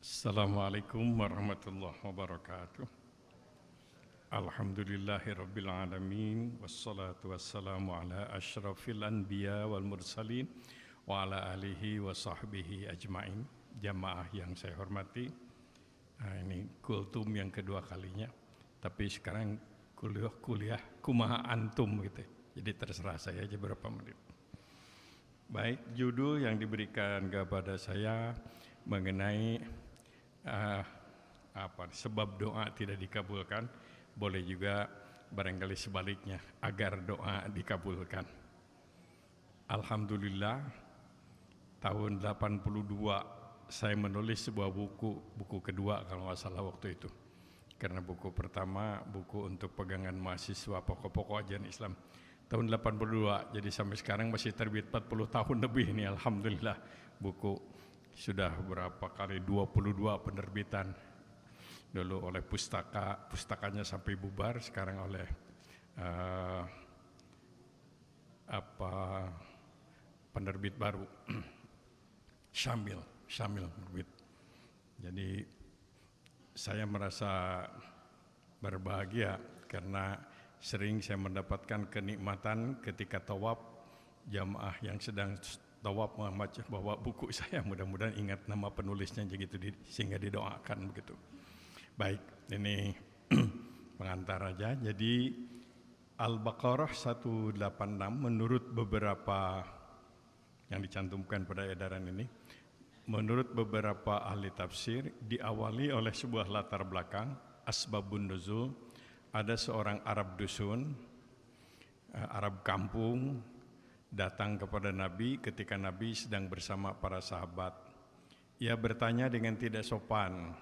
Assalamualaikum warahmatullahi wabarakatuh. Alhamdulillahirabbil alamin wassalatu wassalamu ala asyrafil anbiya wal mursalin wa ala alihi wa sahbihi ajmain. Jamaah yang saya hormati, ini kultum yang kedua kalinya, tapi sekarang kuliah kumaha antum gitu. Jadi terserah saya aja berapa menit. Baik, judul yang diberikan kepada saya mengenai sebab doa tidak dikabulkan, boleh juga barangkali sebaliknya, agar doa dikabulkan. Alhamdulillah, tahun 82 saya menulis sebuah buku kedua kalau nggak salah waktu itu. Karena buku pertama, buku untuk pegangan mahasiswa pokok-pokok ajaran Islam, tahun 82, jadi sampai sekarang masih terbit 40 tahun lebih ini, alhamdulillah. Buku sudah berapa kali 22 penerbitan, dulu oleh pustakanya sampai bubar, sekarang oleh penerbit baru Syamil penerbit. Jadi saya merasa berbahagia karena sering saya mendapatkan kenikmatan ketika tawaf, jamaah yang sedang tawaf membaca bawa buku saya, mudah-mudahan ingat nama penulisnya begitu, sehingga didoakan begitu. Baik, ini pengantar aja. Jadi Al-Baqarah 186 menurut beberapa yang dicantumkan pada edaran ini, menurut beberapa ahli tafsir diawali oleh sebuah latar belakang asbabun nuzul. Ada seorang Arab dusun, Arab kampung, datang kepada Nabi ketika Nabi sedang bersama para sahabat. Ia bertanya dengan tidak sopan.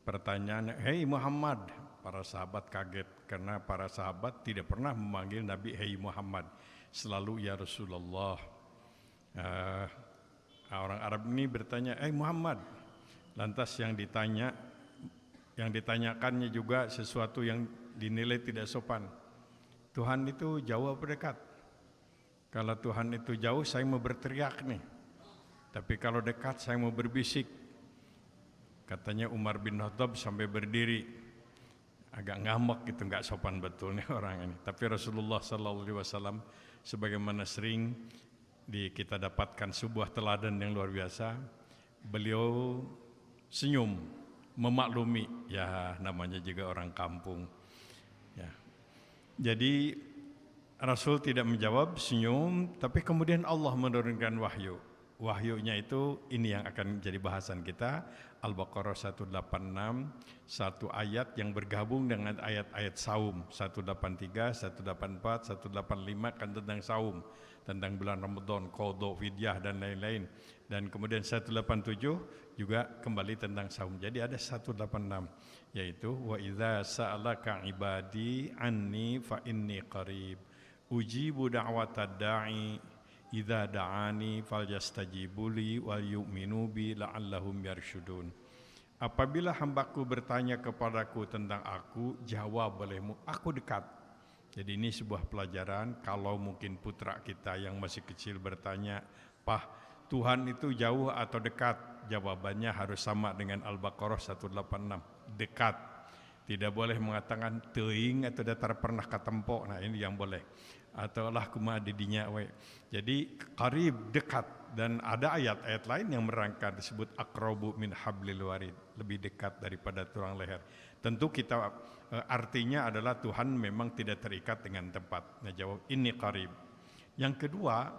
Pertanyaan, "Hei Muhammad." Para sahabat kaget karena para sahabat tidak pernah memanggil Nabi "Hei Muhammad", selalu "Ya Rasulullah". Orang Arab ini bertanya, "Hei Muhammad." Lantas yang ditanyakannya juga sesuatu yang dinilai tidak sopan. Tuhan itu jauh apa dekat? Kalau Tuhan itu jauh, saya mau berteriak nih. Tapi kalau dekat, saya mau berbisik. Katanya Umar bin Khattab sampai berdiri. Agak ngambek gitu, nggak sopan betul nih orang ini. Tapi Rasulullah SAW sebagaimana sering kita dapatkan sebuah teladan yang luar biasa. Beliau senyum, memaklumi. Ya, namanya juga orang kampung. Ya. Jadi Rasul tidak menjawab, senyum, tapi kemudian Allah menurunkan wahyu. Wahyunya itu ini yang akan jadi bahasan kita, Al-Baqarah 186, satu ayat yang bergabung dengan ayat-ayat saum, 183, 184, 185 kan tentang saum, tentang bulan Ramadan, qadha, fidyah dan lain-lain. Dan kemudian 187 juga kembali tentang saum. Jadi ada 186, yaitu wa idza sa'alaka ibadi anni fa inni qarib ujibu da'watad da'i idza da'ani falyastajibuli wal yu'minu bi la'allahum yarsyudun. Apabila hambaku bertanya kepadaku tentang aku, jawab olehmu, aku dekat. Jadi ini sebuah pelajaran. Kalau mungkin putra kita yang masih kecil bertanya, "Pah, Tuhan itu jauh atau dekat?" Jawabannya harus sama dengan Al-Baqarah 186, dekat. Tidak boleh mengatakan teuing atau datar pernah katempo. Nah, ini yang boleh. Atau lah kumaha didinya we. Jadi qarib, dekat. Dan ada ayat-ayat lain yang merangka disebut aqrabu min hablil warid, lebih dekat daripada tulang leher. Tentu kita artinya adalah Tuhan memang tidak terikat dengan tempat. Nah, jawab ini qarib. Yang kedua,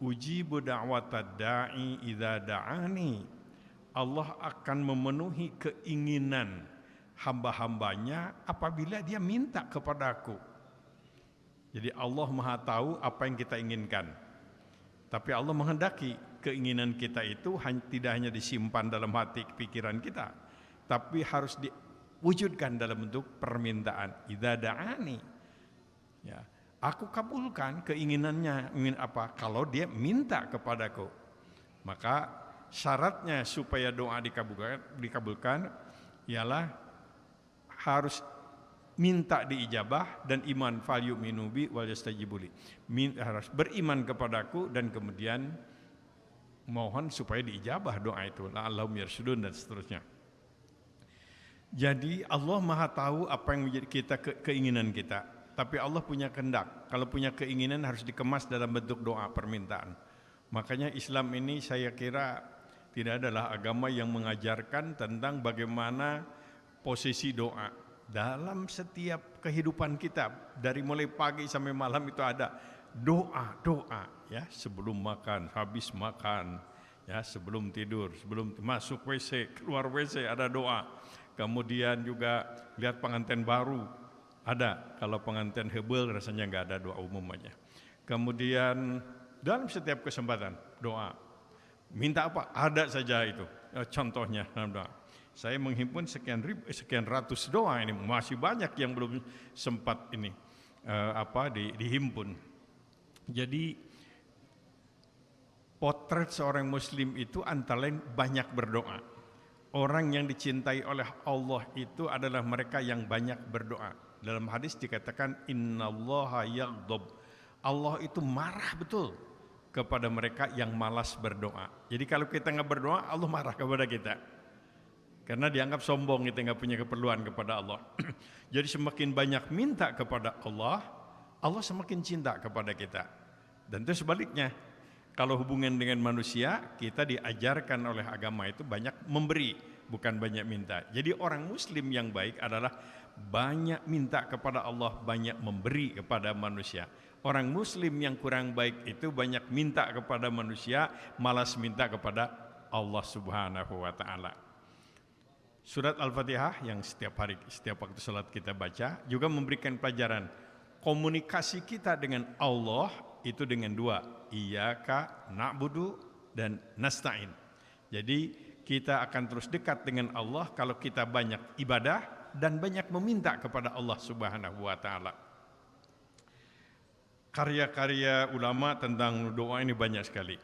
ujibu da'watad da'i idza da'ani. Allah akan memenuhi keinginan hamba-hambanya apabila dia minta kepada aku. Jadi Allah Maha tahu apa yang kita inginkan. Tapi Allah menghendaki keinginan kita itu tidak hanya disimpan dalam hati pikiran kita, tapi harus diwujudkan dalam bentuk permintaan. Idza da'ani. Ya, aku kabulkan keinginannya. Ingin apa? Kalau dia minta kepadaku. Maka syaratnya supaya doa dikabulkan ialah harus minta diijabah dan iman, fal yu'minu bi wal yastajibuli. Harus beriman kepadaku dan kemudian mohon supaya diijabah doa itu, la'allahum yarsyudun dan seterusnya. Jadi Allah Maha tahu apa yang menjadi keinginan kita, tapi Allah punya kehendak. Kalau punya keinginan harus dikemas dalam bentuk doa permintaan. Makanya Islam ini saya kira tidak adalah agama yang mengajarkan tentang bagaimana posisi doa dalam setiap kehidupan kita, dari mulai pagi sampai malam itu ada doa ya, sebelum makan, habis makan, ya, sebelum tidur, sebelum masuk WC, keluar WC ada doa. Kemudian juga lihat pengantin baru ada, kalau pengantin hebel rasanya nggak ada doa umum aja. Kemudian dalam setiap kesempatan doa, minta apa ada saja itu contohnya dalam doa. Saya menghimpun sekian ratus doa, ini masih banyak yang belum sempat ini dihimpun. Jadi potret seorang muslim itu antara lain banyak berdoa. Orang yang dicintai oleh Allah itu adalah mereka yang banyak berdoa. Dalam hadis dikatakan innallaha yaghdab. Allah itu marah betul kepada mereka yang malas berdoa. Jadi kalau kita nggak berdoa, Allah marah kepada kita. Karena dianggap sombong, kita nggak punya keperluan kepada Allah. Jadi semakin banyak minta kepada Allah, Allah semakin cinta kepada kita. Dan itu sebaliknya, kalau hubungan dengan manusia, kita diajarkan oleh agama itu banyak memberi, bukan banyak minta. Jadi orang muslim yang baik adalah banyak minta kepada Allah, banyak memberi kepada manusia. Orang muslim yang kurang baik itu banyak minta kepada manusia, malas minta kepada Allah Subhanahu wa taala. Surat Al-Fatihah yang setiap hari, setiap waktu salat kita baca juga memberikan pelajaran komunikasi kita dengan Allah itu dengan dua, iyyaka na'budu dan nasta'in. Jadi kita akan terus dekat dengan Allah kalau kita banyak ibadah dan banyak meminta kepada Allah Subhanahu wa taala. Karya-karya ulama tentang doa ini banyak sekali.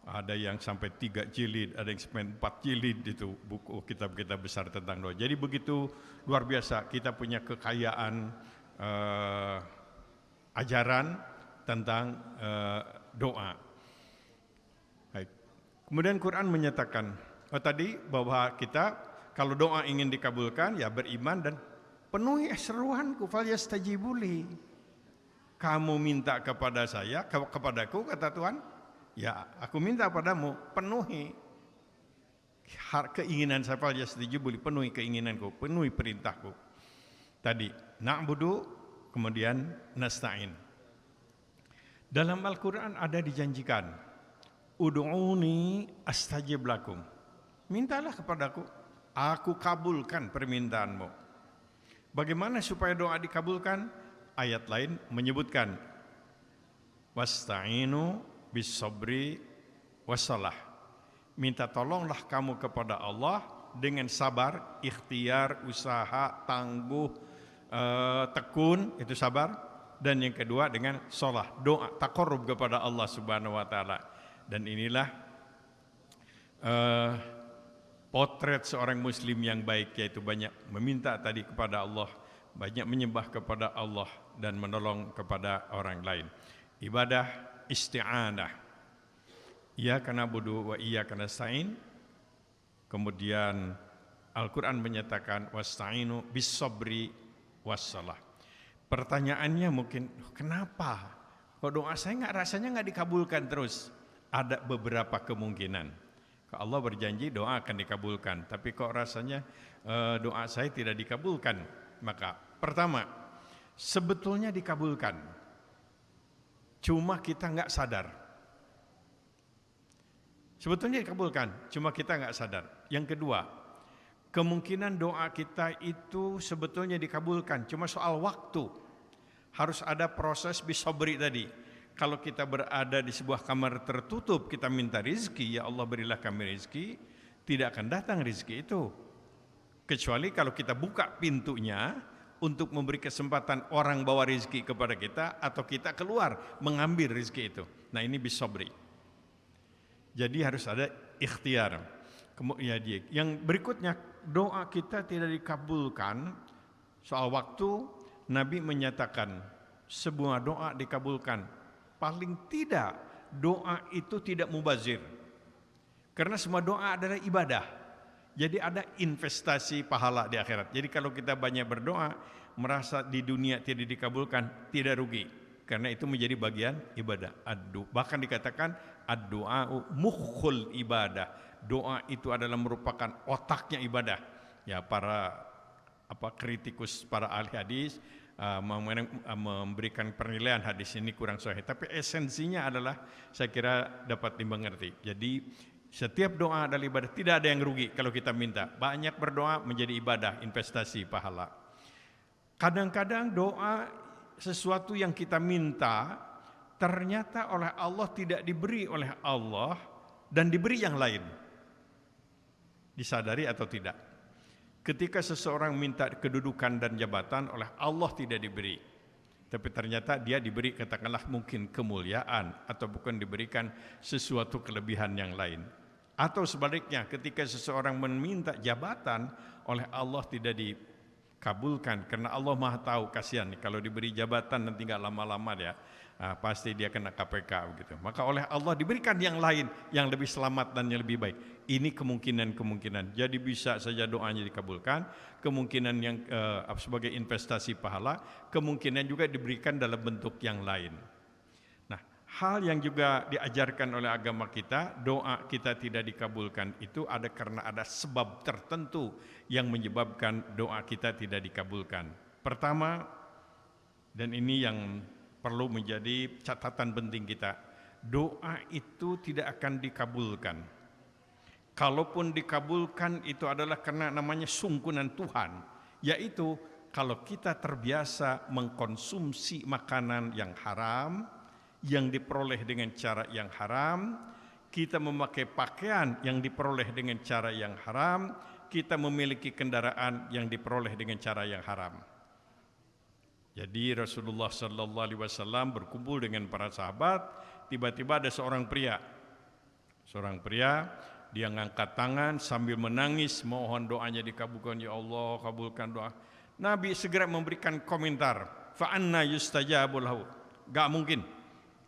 Ada yang sampai 3 jilid, ada yang sampai 4 jilid, itu buku kitab-kitab besar tentang doa. Jadi begitu luar biasa kita punya kekayaan ajaran tentang doa. Baik. Kemudian Quran menyatakan tadi bahwa kita kalau doa ingin dikabulkan ya beriman dan penuhi seruanku falyastajibuli. Kamu minta kepada saya, kepadaku kata Tuhan, ya aku minta padamu, penuhi keinginan saya, falyastajibuli, penuhi keinginanku, penuhi perintahku. Tadi na'budu, kemudian nasta'in. Dalam Al-Quran ada dijanjikan, ud'uni astajib lakum. Mintalah kepadaku, aku kabulkan permintaanmu. Bagaimana supaya doa dikabulkan? Ayat lain menyebutkan, wasta'inu bis-sabri wassalah. Minta tolonglah kamu kepada Allah dengan sabar, ikhtiar, usaha, tangguh, tekun, itu sabar. Dan yang kedua dengan sholah, doa, taqarrub kepada Allah Subhanahu wa taala. Dan inilah potret seorang muslim yang baik, yaitu banyak meminta tadi kepada Allah, banyak menyembah kepada Allah dan menolong kepada orang lain. Ibadah isti'anah, iyyaka na'budu wa iyyaka nasta'in. Kemudian Al-Quran menyatakan wasta'inu bis-sabri wassalah. Pertanyaannya mungkin, kenapa kok doa saya rasanya nggak dikabulkan terus? Ada beberapa kemungkinan. Allah berjanji doa akan dikabulkan, tapi kok rasanya doa saya tidak dikabulkan? Maka pertama, sebetulnya dikabulkan, cuma kita nggak sadar. Sebetulnya dikabulkan, cuma kita nggak sadar. Yang kedua, kemungkinan doa kita itu sebetulnya dikabulkan, cuma soal waktu. Harus ada proses bisobri tadi. Kalau kita berada di sebuah kamar tertutup, kita minta rizki, ya Allah berilah kami rizki, tidak akan datang rizki itu. Kecuali kalau kita buka pintunya untuk memberi kesempatan orang bawa rizki kepada kita, atau kita keluar mengambil rizki itu. Nah ini bisobri. Jadi harus ada ikhtiar. Kemudian yang berikutnya, doa kita tidak dikabulkan soal waktu. Nabi menyatakan sebuah doa dikabulkan paling tidak doa itu tidak mubazir. Karena semua doa adalah ibadah. Jadi ada investasi pahala di akhirat. Jadi kalau kita banyak berdoa, merasa di dunia tidak dikabulkan, tidak rugi. Karena itu menjadi bagian ibadah. Bahkan dikatakan ad-du'a'u mukhul ibadah. Doa itu adalah merupakan otaknya ibadah. Ya, para kritikus, para ahli hadis memberikan penilaian hadis ini kurang sahih, tapi esensinya adalah saya kira dapat dimengerti. Jadi setiap doa adalah ibadah, tidak ada yang rugi kalau kita minta. Banyak berdoa menjadi ibadah, investasi pahala. Kadang-kadang doa sesuatu yang kita minta ternyata oleh Allah tidak diberi oleh Allah dan diberi yang lain. Disadari atau tidak? Ketika seseorang minta kedudukan dan jabatan oleh Allah tidak diberi, tapi ternyata dia diberi katakanlah mungkin kemuliaan atau bukan diberikan sesuatu kelebihan yang lain. Atau sebaliknya, ketika seseorang meminta jabatan oleh Allah tidak dikabulkan karena Allah Maha tahu, kasihan kalau diberi jabatan nanti nggak lama-lama dia pasti dia kena KPK begitu. Maka oleh Allah diberikan yang lain yang lebih selamat dan yang lebih baik. Ini kemungkinan. Jadi bisa saja doanya dikabulkan, kemungkinan yang sebagai investasi pahala, kemungkinan juga diberikan dalam bentuk yang lain. Nah, hal yang juga diajarkan oleh agama kita, doa kita tidak dikabulkan itu ada karena ada sebab tertentu yang menyebabkan doa kita tidak dikabulkan. Pertama, dan ini yang perlu menjadi catatan penting kita, doa itu tidak akan dikabulkan. Kalaupun dikabulkan itu adalah karena namanya sungkunan Tuhan, yaitu kalau kita terbiasa mengkonsumsi makanan yang haram, yang diperoleh dengan cara yang haram, kita memakai pakaian yang diperoleh dengan cara yang haram, kita memiliki kendaraan yang diperoleh dengan cara yang haram. Jadi Rasulullah sallallahu alaihi wasallam berkumpul dengan para sahabat, tiba-tiba ada seorang pria. Dia ngangkat tangan sambil menangis, mohon doanya dikabulkan, ya Allah, kabulkan doa. Nabi segera memberikan komentar, fa anna yustajabu lahu. Gak mungkin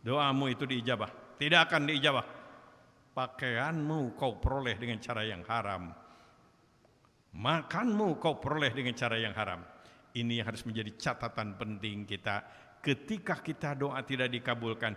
doamu itu diijabah, tidak akan diijabah. Pakaianmu kau peroleh dengan cara yang haram, makanmu kau peroleh dengan cara yang haram. Ini harus menjadi catatan penting kita. Ketika kita doa tidak dikabulkan,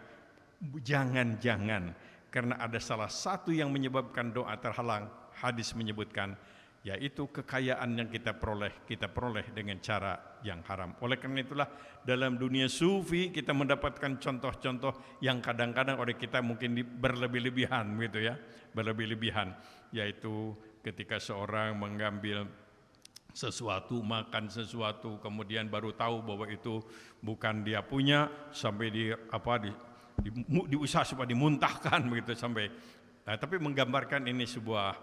jangan-jangan karena ada salah satu yang menyebabkan doa terhalang. Hadis menyebutkan, yaitu kekayaan yang kita peroleh dengan cara yang haram. Oleh karena itulah dalam dunia sufi kita mendapatkan contoh-contoh yang kadang-kadang oleh kita mungkin berlebih-lebihan gitu ya, berlebih-lebihan, yaitu ketika seorang mengambil sesuatu, makan sesuatu, kemudian baru tahu bahwa itu bukan dia punya, sampai diusaha supaya dimuntahkan begitu sampai. Tapi menggambarkan ini sebuah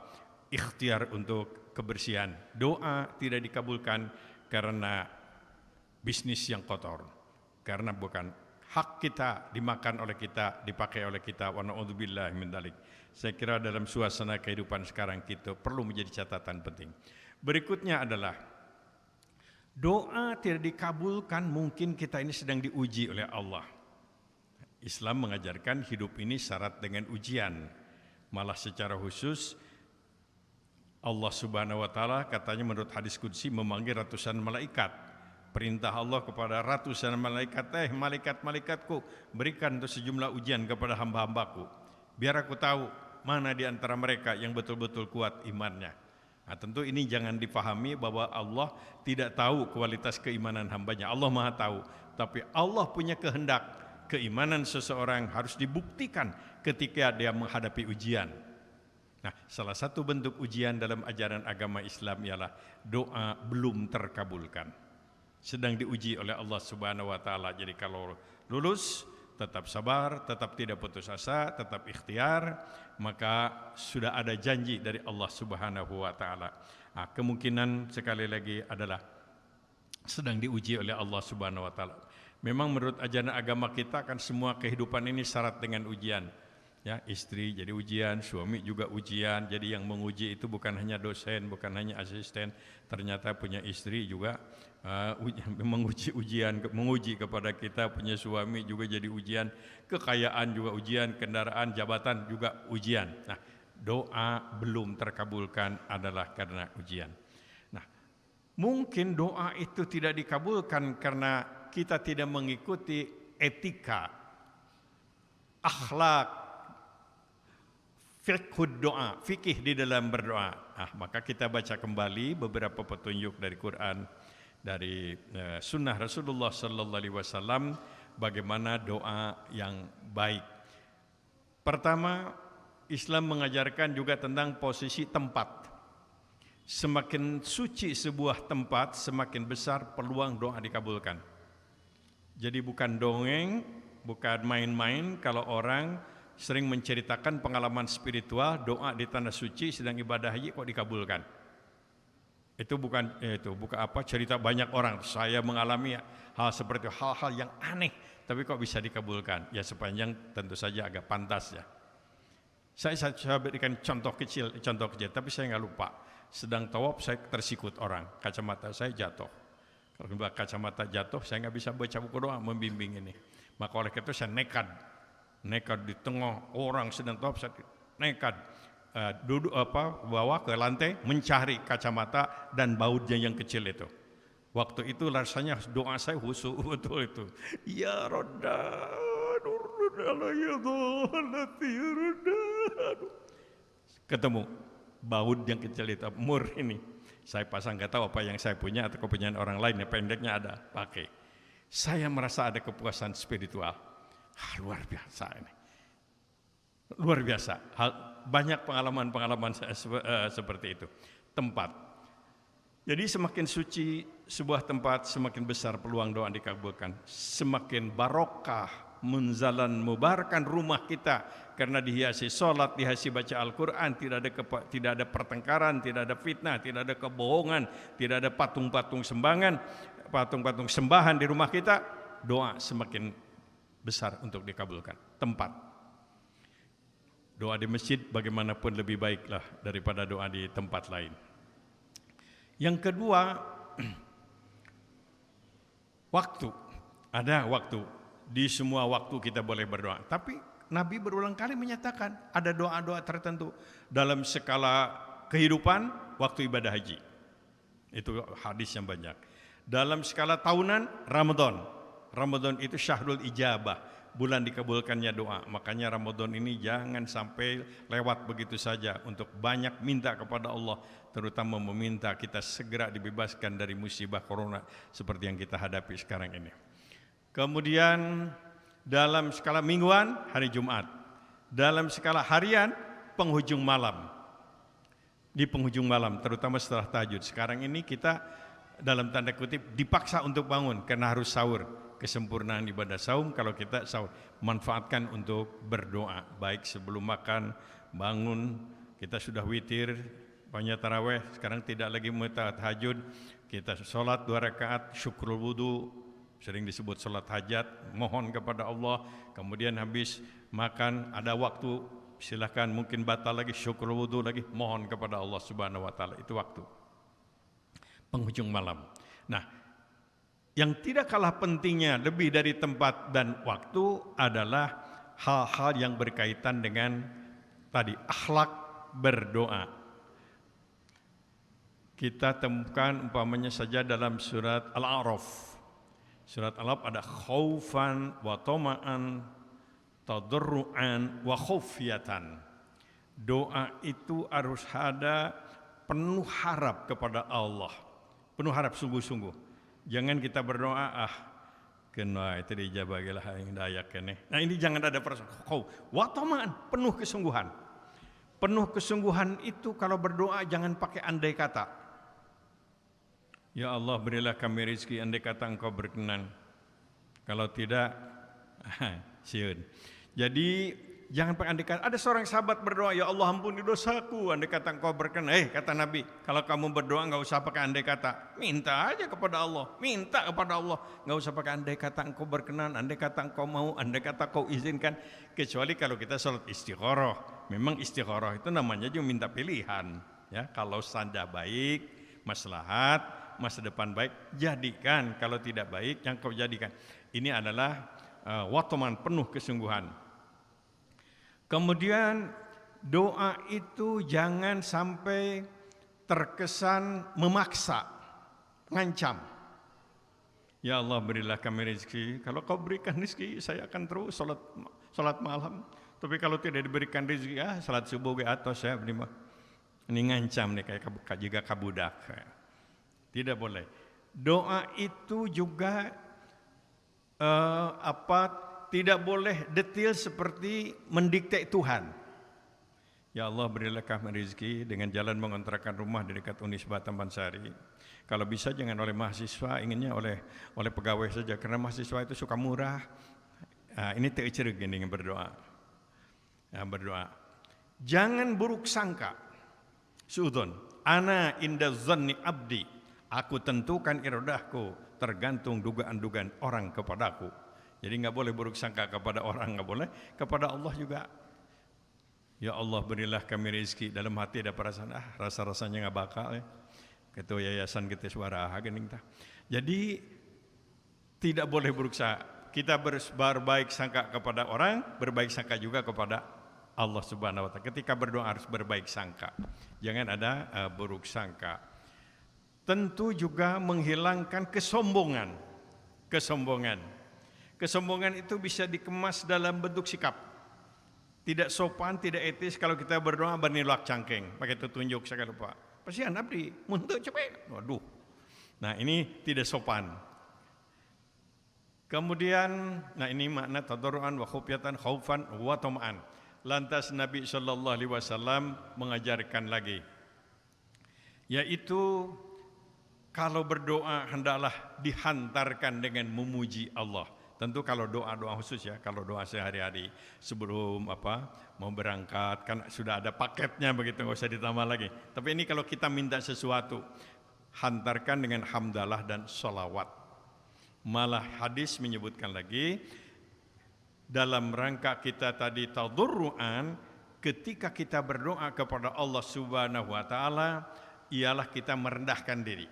ikhtiar untuk kebersihan. Doa tidak dikabulkan karena bisnis yang kotor, karena bukan hak kita dimakan oleh kita, dipakai oleh kita. Wa na'udzubillahi min dzalik. Saya kira dalam suasana kehidupan sekarang kita perlu menjadi catatan penting. Berikutnya adalah doa tidak dikabulkan, mungkin kita ini sedang diuji oleh Allah. Islam mengajarkan hidup ini syarat dengan ujian. Malah secara khusus Allah Subhanahu wa taala katanya menurut hadis qudsi memanggil ratusan malaikat. Perintah Allah kepada ratusan malaikat, malaikat-malaikatku, berikan untuk sejumlah ujian kepada hamba-hambaku, biar aku tahu mana di antara mereka yang betul-betul kuat imannya. Nah, tentu ini jangan dipahami bahwa Allah tidak tahu kualitas keimanan hambanya. Allah Maha tahu, tapi Allah punya kehendak. Keimanan seseorang harus dibuktikan ketika dia menghadapi ujian. Nah, salah satu bentuk ujian dalam ajaran agama Islam ialah doa belum terkabulkan, sedang diuji oleh Allah Subhanahu wa taala. Jadi kalau lulus, tetap sabar, tetap tidak putus asa, tetap ikhtiar, maka sudah ada janji dari Allah Subhanahu wa taala. Nah, kemungkinan sekali lagi adalah sedang diuji oleh Allah Subhanahu wa taala. Memang menurut ajaran agama kita kan semua kehidupan ini syarat dengan ujian. Ya, istri jadi ujian, suami juga ujian. Jadi yang menguji itu bukan hanya dosen, bukan hanya asisten, ternyata punya istri juga menguji kepada kita, punya suami juga jadi ujian, kekayaan juga ujian, kendaraan, jabatan juga ujian. Nah, doa belum terkabulkan adalah karena ujian. Nah, mungkin doa itu tidak dikabulkan karena kita tidak mengikuti etika, akhlak, fikih di dalam berdoa. Maka kita baca kembali beberapa petunjuk dari Quran, dari sunnah Rasulullah Sallallahu Alaihi Wasallam, bagaimana doa yang baik. Pertama, Islam mengajarkan juga tentang posisi tempat. Semakin suci sebuah tempat, semakin besar peluang doa dikabulkan. Jadi bukan dongeng, bukan main-main kalau orang sering menceritakan pengalaman spiritual, doa di tanah suci sedang ibadah haji kok dikabulkan. Itu bukan cerita banyak orang. Saya mengalami hal seperti hal-hal yang aneh, tapi kok bisa dikabulkan? Ya sepanjang tentu saja agak pantas ya. Saya berikan contoh kecil, tapi saya nggak lupa. Sedang tawaf saya tersikut orang, kacamata saya jatuh. Kalau kacamata jatuh, saya nggak bisa baca buku doa membimbing ini. Maka oleh itu saya nekat di tengah orang sedang tawaf, saya nekat duduk bawa ke lantai mencari kacamata dan bautnya yang kecil itu. Waktu itu rasanya doa saya khusyuk betul itu. Ya Roda, ketemu baut yang kecil itu, mur ini. Saya pasang, nggak tahu apa yang saya punya atau kepunyaan orang lain, yang pendeknya ada, pakai. Saya merasa ada kepuasan spiritual. Luar biasa ini. Luar biasa. Banyak pengalaman-pengalaman saya seperti itu. Tempat. Jadi semakin suci sebuah tempat, semakin besar peluang doa dikabulkan. Semakin barokah, mubarakkan rumah kita karena dihiasi sholat, dihiasi baca Al-Quran, tidak ada pertengkaran, tidak ada fitnah, tidak ada kebohongan, tidak ada patung-patung sembahan di rumah kita. Doa semakin besar untuk dikabulkan. Tempat. Doa di masjid bagaimanapun lebih baiklah daripada doa di tempat lain. Yang kedua, waktu. Ada waktu. Di semua waktu kita boleh berdoa. Tapi Nabi berulang kali menyatakan ada doa-doa tertentu dalam skala kehidupan, waktu ibadah haji. Itu hadis yang banyak. Dalam skala tahunan, Ramadan. Ramadan itu syahrul ijabah, bulan dikabulkannya doa. Makanya Ramadan ini jangan sampai lewat begitu saja, untuk banyak minta kepada Allah, terutama meminta kita segera dibebaskan dari musibah corona seperti yang kita hadapi sekarang ini. Kemudian dalam skala mingguan, hari Jumat. Dalam skala harian, penghujung malam. Di penghujung malam, terutama setelah tahajud. Sekarang ini kita dalam tanda kutip dipaksa untuk bangun karena harus sahur. Kesempurnaan ibadah saum kalau kita sahur. Manfaatkan untuk berdoa. Baik sebelum makan, bangun, kita sudah witir, banyak taraweh, sekarang tidak lagi tahajud. Kita sholat 2 rakaat, syukrul wudu, sering disebut sholat hajat, mohon kepada Allah. Kemudian habis makan, ada waktu, silahkan mungkin batal lagi, syukrul wudu lagi, mohon kepada Allah Subhanahu wa Ta'ala. Itu waktu penghujung malam. Nah, yang tidak kalah pentingnya lebih dari tempat dan waktu adalah hal-hal yang berkaitan dengan tadi akhlak berdoa. Kita temukan umpamanya saja dalam surat Al-A'raf. Surat Al-A'raf ada khaufan wa tama'an tadarruan wa khufyatan. Doa itu harus ada penuh harap kepada Allah. Penuh harap sungguh-sungguh. Jangan kita berdoa, kena itu dijabah gelah yang dayak kene. Nah ini jangan ada perasaan kau. Wataman penuh kesungguhan. Penuh kesungguhan itu kalau berdoa jangan pakai andai kata. Ya Allah berilah kami rezeki andai kata Engkau berkenan. Kalau tidak, siun. Jadi jangan pakai andai kata. Ada seorang sahabat berdoa, ya Allah ampuni dosaku, andai kata Engkau berkenan. Kata Nabi, kalau kamu berdoa enggak usah pakai andai kata. Minta aja kepada Allah, minta kepada Allah. Enggak usah pakai andai kata Engkau berkenan, andai kata Engkau mau, andai kata Kau izinkan. Kecuali kalau kita sholat istikharah. Memang istikharah itu namanya juga minta pilihan. Ya, kalau sanda baik, maslahat, masa depan baik, jadikan. Kalau tidak baik, yang Kau jadikan. Ini adalah watoman penuh kesungguhan. Kemudian doa itu jangan sampai terkesan memaksa, mengancam. Ya Allah berilah kami rezeki, kalau kau berikan rezeki saya akan terus salat malam. Tapi kalau tidak diberikan rezeki, salat subuh ke atas ya, ini ngancam nih kayak juga kabudak. Tidak boleh. Doa itu juga tidak boleh detail seperti mendikte Tuhan. Ya Allah berilah kami rezeki dengan jalan mengontrakan rumah di dekat Unisba Tampansari. Kalau bisa jangan oleh mahasiswa, inginnya oleh pegawai saja karena mahasiswa itu suka murah. Ini tercereg dengan berdoa. Berdoa. Jangan buruk sangka. Suudon, ana inda zanni abdi. Aku tentukan iradahku tergantung dugaan-dugaan orang kepadaku. Jadi nggak boleh buruk sangka kepada orang, nggak boleh. Kepada Allah juga. Ya Allah berilah kami rezeki. Dalam hati ada perasaan rasa-rasanya nggak bakal ya. Ketua yayasan kita suara gening tah. Jadi tidak boleh buruk sangka. Kita berbaik sangka kepada orang, berbaik sangka juga kepada Allah Subhanahu wa taala. Ketika berdoa harus berbaik sangka. Jangan ada buruk sangka. Tentu juga menghilangkan kesombongan. Kesombongan itu bisa dikemas dalam bentuk sikap. Tidak sopan, tidak etis kalau kita berdoa bernilak cangkeng, pakai tunjuk sekali lupa. Pasian abdi, muntah cepet. Waduh. Nah, ini tidak sopan. Kemudian, ini makna tadarruan wa khufyatan khaufan wa tama'an. Lantas Nabi sallallahu alaihi wasallam mengajarkan lagi, yaitu kalau berdoa hendaklah dihantarkan dengan memuji Allah. Tentu kalau doa-doa khusus ya, kalau doa sehari-hari sebelum mau berangkat kan sudah ada paketnya begitu, nggak usah ditambah lagi. Tapi ini kalau kita minta sesuatu, hantarkan dengan hamdalah dan sholawat. Malah hadis menyebutkan lagi dalam rangka kita tadi tadarruan, ketika kita berdoa kepada Allah Subhanahu wa taala ialah kita merendahkan diri.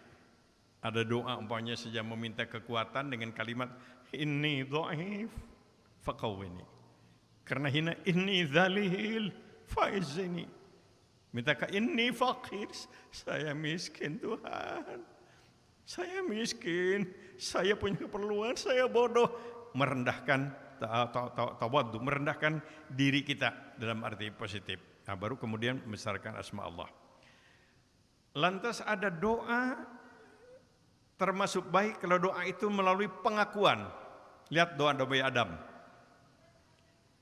Ada doa umpamanya saja meminta kekuatan dengan kalimat inni dhaif faqawwini. Karena hina inni dzalil faizini. Minta ke inni faqir, saya miskin Tuhan. Saya miskin, saya punya keperluan, saya bodoh. Merendahkan tawaddu, merendahkan diri kita dalam arti positif. Nah, baru kemudian membesarkan asma Allah. Lantas ada doa termasuk baik kalau doa itu melalui pengakuan. Lihat doa Nabi Adam.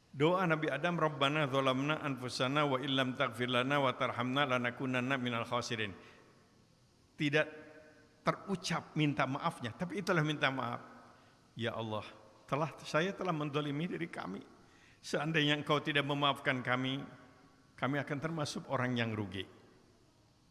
Doa Nabi Adam, Rabbana dzalamna anfusana wa illam taghfir lana wa tarhamna lanakunanna minal khasirin. Tidak terucap minta maafnya, tapi itulah minta maaf. Ya Allah, saya telah menzalimi diri kami. Seandainya Engkau tidak memaafkan kami akan termasuk orang yang rugi.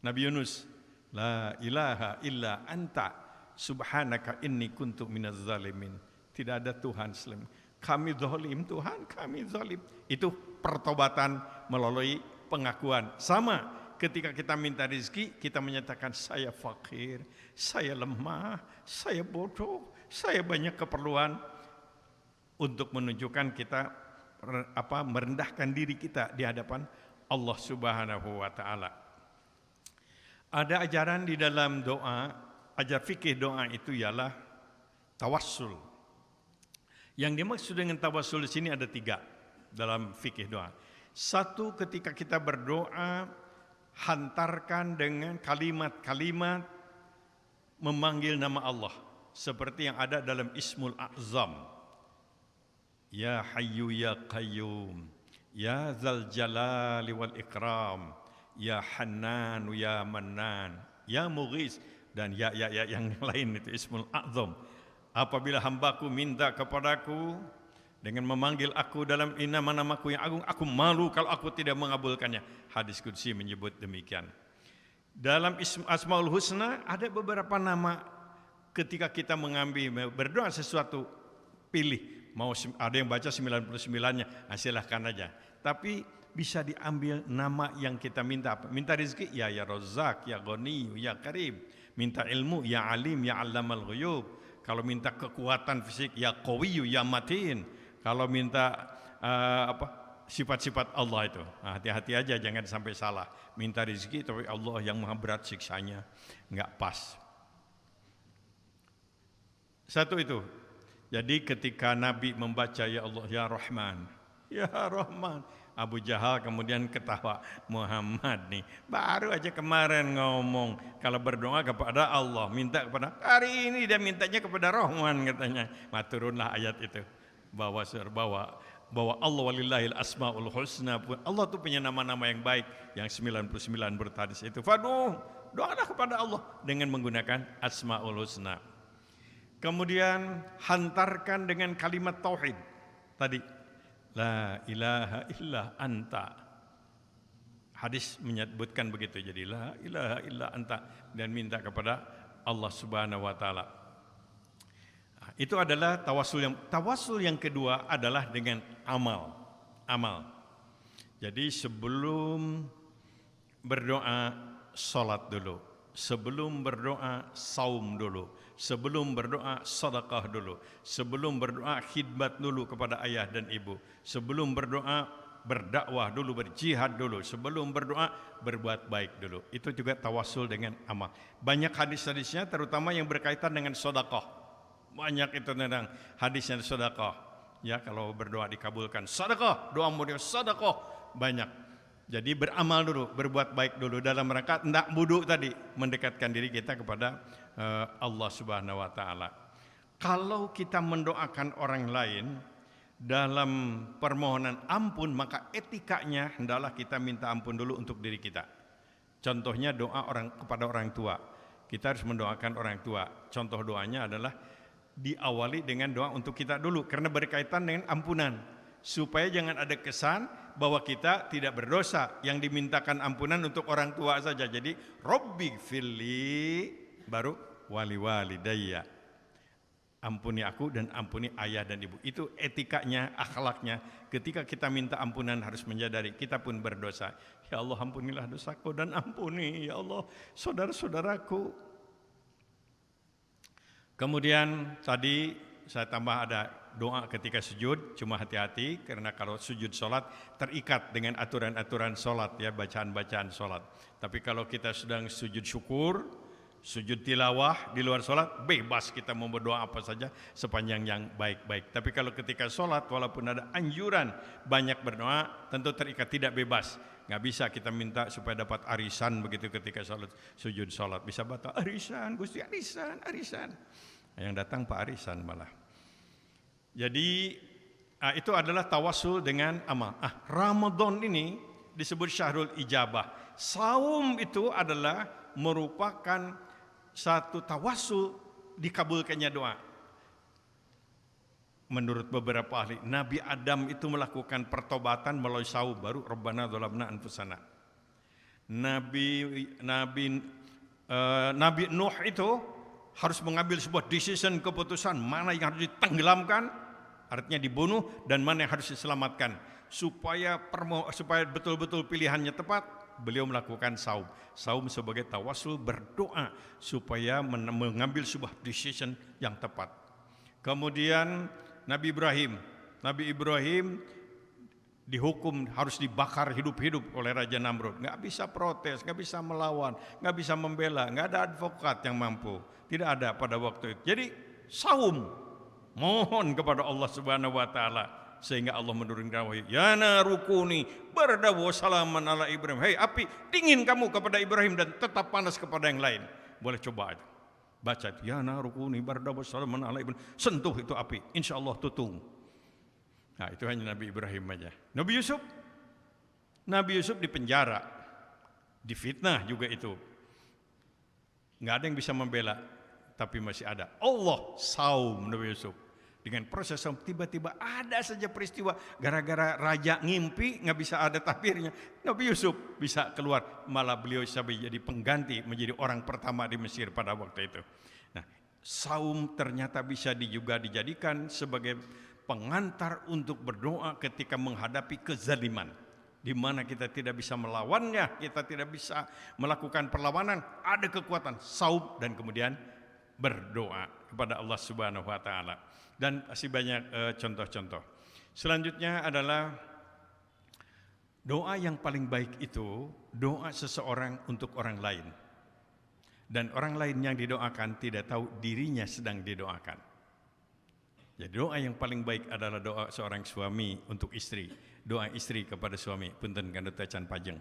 Nabi Yunus, la ilaha illa anta subhanaka inni kuntu minaz zalimin. Tidak ada Tuhan selain kami zalim, Tuhan kami zalim. Itu pertobatan melalui pengakuan. Sama ketika kita minta rezeki, kita menyatakan saya fakir, saya lemah, saya bodoh, saya banyak keperluan, untuk menunjukkan kita merendahkan diri kita di hadapan Allah Subhanahu wa taala. Ada ajaran di dalam doa, ajar fikih doa itu ialah tawassul. Yang dimaksud dengan tawassul di sini ada 3 dalam fikih doa. 1, ketika kita berdoa, hantarkan dengan kalimat-kalimat memanggil nama Allah seperti yang ada dalam Ismul A'zam. Ya Hayyu ya Qayyum, ya Dzal Jalali wal Ikram, ya Hannan ya Mannan, ya Mughis, dan ya yang lain itu Ismul A'zam. Apabila hambaku minta kepadaku dengan memanggil aku dalam nama-namaku yang agung, aku malu kalau aku tidak mengabulkannya. Hadis qudsi menyebut demikian. Dalam Asmaul Husna ada beberapa nama, ketika kita mengambil berdoa sesuatu, pilih. Mau ada yang baca 99-nya, silahkan aja. Tapi bisa diambil nama yang kita minta. Minta rezeki, ya Razzaq, ya Ghani, ya Karim. Minta ilmu, ya Alim, ya Allamal Ghuyub. Kalau minta kekuatan fisik, ya Qawiyyu, ya Matin. Kalau minta sifat-sifat Allah itu. Nah, hati-hati aja jangan sampai salah. Minta rezeki tapi Allah yang maha berat siksanya, nggak pas. Satu itu. Jadi ketika Nabi membaca ya Allah ya Rahman, ya Rahman, Abu Jahal kemudian ketawa, Muhammad nih baru aja kemarin ngomong kalau berdoa kepada Allah, minta kepada, hari ini dia mintanya kepada Rahman katanya. Nah, turunlah ayat itu bahwa Allah walillahil asmaul husna, Allah tuh punya nama-nama yang baik yang 99 bertadis itu. Fadu, doalah kepada Allah dengan menggunakan asmaul husna. Kemudian hantarkan dengan kalimat tauhid tadi, la ilaha illa anta. Hadis menyebutkan begitu, jadi la ilaha illa anta, dan minta kepada Allah Subhanahu wa taala. Nah, itu adalah tawasul yang kedua adalah dengan amal. Jadi sebelum berdoa salat dulu, sebelum berdoa saum dulu, sebelum berdoa sedekah dulu, sebelum berdoa khidmat dulu kepada ayah dan ibu, sebelum berdoa berdakwah dulu, berjihad dulu, sebelum berdoa berbuat baik dulu. Itu juga tawasul dengan amal. Banyak hadis-hadisnya terutama yang berkaitan dengan sedekah. Banyak itu tentang hadisnya sedekah. Ya, kalau berdoa dikabulkan, sedekah, doa mulia sedekah banyak. Jadi beramal dulu, berbuat baik dulu dalam rangka hendak wudu tadi, mendekatkan diri kita kepada Allah Subhanahu wa taala. Kalau kita mendoakan orang lain dalam permohonan ampun, maka etikanya hendaklah kita minta ampun dulu untuk diri kita. Contohnya doa kepada orang tua. Kita harus mendoakan orang tua. Contoh doanya adalah diawali dengan doa untuk kita dulu karena berkaitan dengan ampunan. Supaya jangan ada kesan bahwa kita tidak berdosa, yang dimintakan ampunan untuk orang tua saja. Jadi Rabbighfirli baru wali-walidayya, ampuni aku dan ampuni ayah dan ibu. Itu etikanya, akhlaknya. Ketika kita minta ampunan harus menyadari kita pun berdosa. Ya Allah, ampunilah dosaku dan ampuni ya Allah saudara-saudaraku. Kemudian tadi saya tambah ada doa ketika sujud, cuma hati-hati karena kalau sujud sholat terikat dengan aturan-aturan sholat, ya, bacaan-bacaan sholat. Tapi kalau kita sedang sujud syukur, sujud tilawah di luar sholat, bebas kita mau berdoa apa saja sepanjang yang baik-baik. Tapi kalau ketika sholat, walaupun ada anjuran banyak berdoa, tentu terikat, tidak bebas. Nggak bisa kita minta supaya dapat arisan begitu ketika sholat, sujud sholat. Bisa batal arisan, Gusti arisan. Yang datang Pak Arisan malah. Jadi itu adalah tawasul dengan amal. Ramadan ini disebut syahrul ijabah. Saum itu adalah merupakan satu tawasul dikabulkannya doa. Menurut beberapa ahli, Nabi Adam itu melakukan pertobatan melalui saum, baru Rabbana dzalamna anfusana. Nabi Nuh itu harus mengambil sebuah decision, keputusan mana yang harus ditenggelamkan, artinya dibunuh, dan mana yang harus diselamatkan. Supaya betul-betul pilihannya tepat, beliau melakukan saum. Saum sebagai tawasul, berdoa supaya mengambil sebuah decision yang tepat. Kemudian Nabi Ibrahim dihukum harus dibakar hidup-hidup oleh Raja Namrud. Nggak bisa protes, nggak bisa melawan, nggak bisa membela, nggak ada advokat yang mampu. Tidak ada pada waktu itu. Jadi saum, mohon kepada Allah Subhanahu wa taala sehingga Allah menurunkan wahyu. Ya narukuni barda wa salaman ala Ibrahim. Hei api, dingin kamu kepada Ibrahim dan tetap panas kepada yang lain. Boleh coba itu. Baca itu. Ya narukuni barda wa salaman ala Ibrahim. Sentuh itu api, insyaallah tutung. Nah, itu hanya Nabi Ibrahim aja. Nabi Yusuf dipenjara, difitnah juga itu. Nggak ada yang bisa membela, tapi masih ada. Allah saum Nabi Yusuf. Dengan proses saum, tiba-tiba ada saja peristiwa. Gara-gara raja ngimpi, nggak bisa ada takbirnya. Nabi Yusuf bisa keluar. Malah beliau sampai jadi pengganti, menjadi orang pertama di Mesir pada waktu itu. Nah, saum ternyata bisa juga dijadikan sebagai pengantar untuk berdoa ketika menghadapi kezaliman, di mana kita tidak bisa melawannya, kita tidak bisa melakukan perlawanan, ada kekuatan saum dan kemudian berdoa kepada Allah Subhanahu wa taala. Dan masih banyak contoh-contoh. Selanjutnya adalah Doa yang paling baik itu doa seseorang untuk orang lain. Dan orang lain yang didoakan tidak tahu dirinya sedang didoakan. Jadi doa yang paling baik adalah doa seorang suami untuk istri. Doa istri kepada suami. Punten kandung tacan pajeng.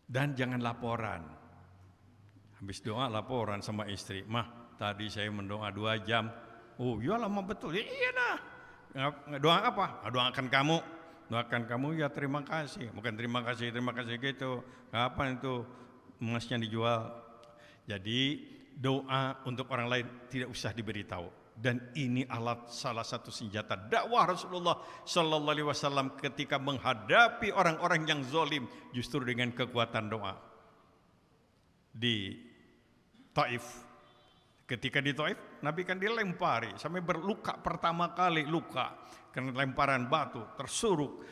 Dan jangan laporan. Habis doa laporan sama istri. Mah, tadi saya mendoa 2 jam. Oh, ya lama betul. Ya, iya nah. Doa apa? Doakan kamu. Doakan kamu, ya terima kasih. Bukan terima kasih gitu. Kapan itu emasnya dijual? Jadi doa untuk orang lain tidak usah diberitahu. Dan ini salah satu senjata dakwah Rasulullah Sallallahu Alaihi Wasallam ketika menghadapi orang-orang yang zalim, justru dengan kekuatan doa. Di Taif, ketika di Taif, Nabi kan dilempari sampai berluka pertama kali, luka karena lemparan batu, tersuruk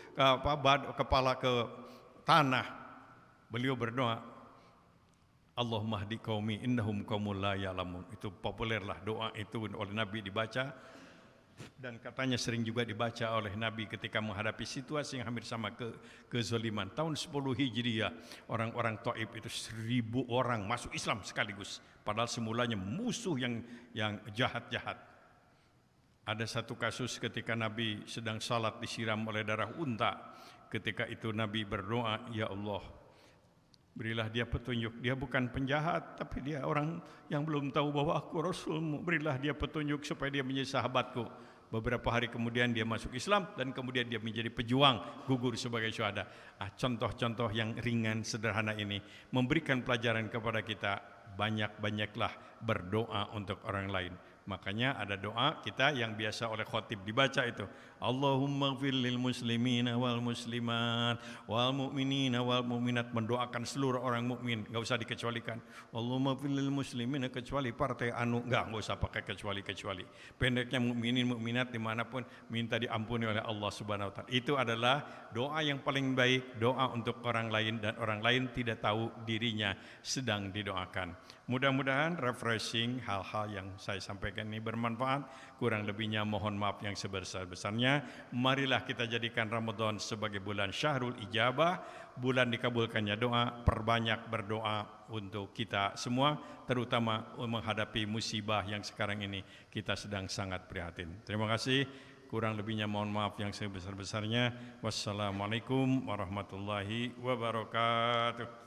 kepala ke tanah. Beliau berdoa, Allahumma hdi qaumi innahum qaumul la ya'lamun. Itu populerlah doa itu oleh Nabi dibaca, dan katanya sering juga dibaca oleh Nabi ketika menghadapi situasi yang hampir sama kezaliman. Tahun 10 Hijriah, orang-orang Taif itu 1000 orang masuk Islam sekaligus, padahal semulanya musuh yang jahat-jahat. Ada satu kasus ketika Nabi sedang salat disiram oleh darah unta. Ketika itu Nabi berdoa, ya Allah, berilah dia petunjuk. Dia bukan penjahat, tapi dia orang yang belum tahu bahwa aku Rasulmu. Berilah dia petunjuk supaya dia menjadi sahabatku. Beberapa hari kemudian dia masuk Islam, dan kemudian dia menjadi pejuang, gugur sebagai syuhada. Contoh-contoh yang ringan sederhana ini memberikan pelajaran kepada kita. Banyak-banyaklah berdoa untuk orang lain. Makanya ada doa kita yang biasa oleh khotib dibaca itu, Allahumma ighfir lil muslimina wal muslimat wal mu'minina wal mu'minat, mendoakan seluruh orang mukmin, enggak usah dikecualikan. Allahumma ighfir lil muslimina, kecuali partai anu, enggak usah pakai kecuali. Pendeknya mukminin mukminat dimanapun minta diampuni oleh Allah Subhanahu wa taala. Itu adalah doa yang paling baik, doa untuk orang lain, dan orang lain tidak tahu dirinya sedang didoakan. Mudah-mudahan refreshing hal-hal yang saya sampaikan ini bermanfaat. Kurang lebihnya mohon maaf yang sebesar-besarnya. Marilah kita jadikan Ramadan sebagai bulan syahrul ijabah, bulan dikabulkannya doa. Perbanyak berdoa untuk kita semua, terutama menghadapi musibah yang sekarang ini kita sedang sangat prihatin. Terima kasih. Kurang lebihnya mohon maaf yang sebesar-besarnya. Wassalamualaikum warahmatullahi wabarakatuh.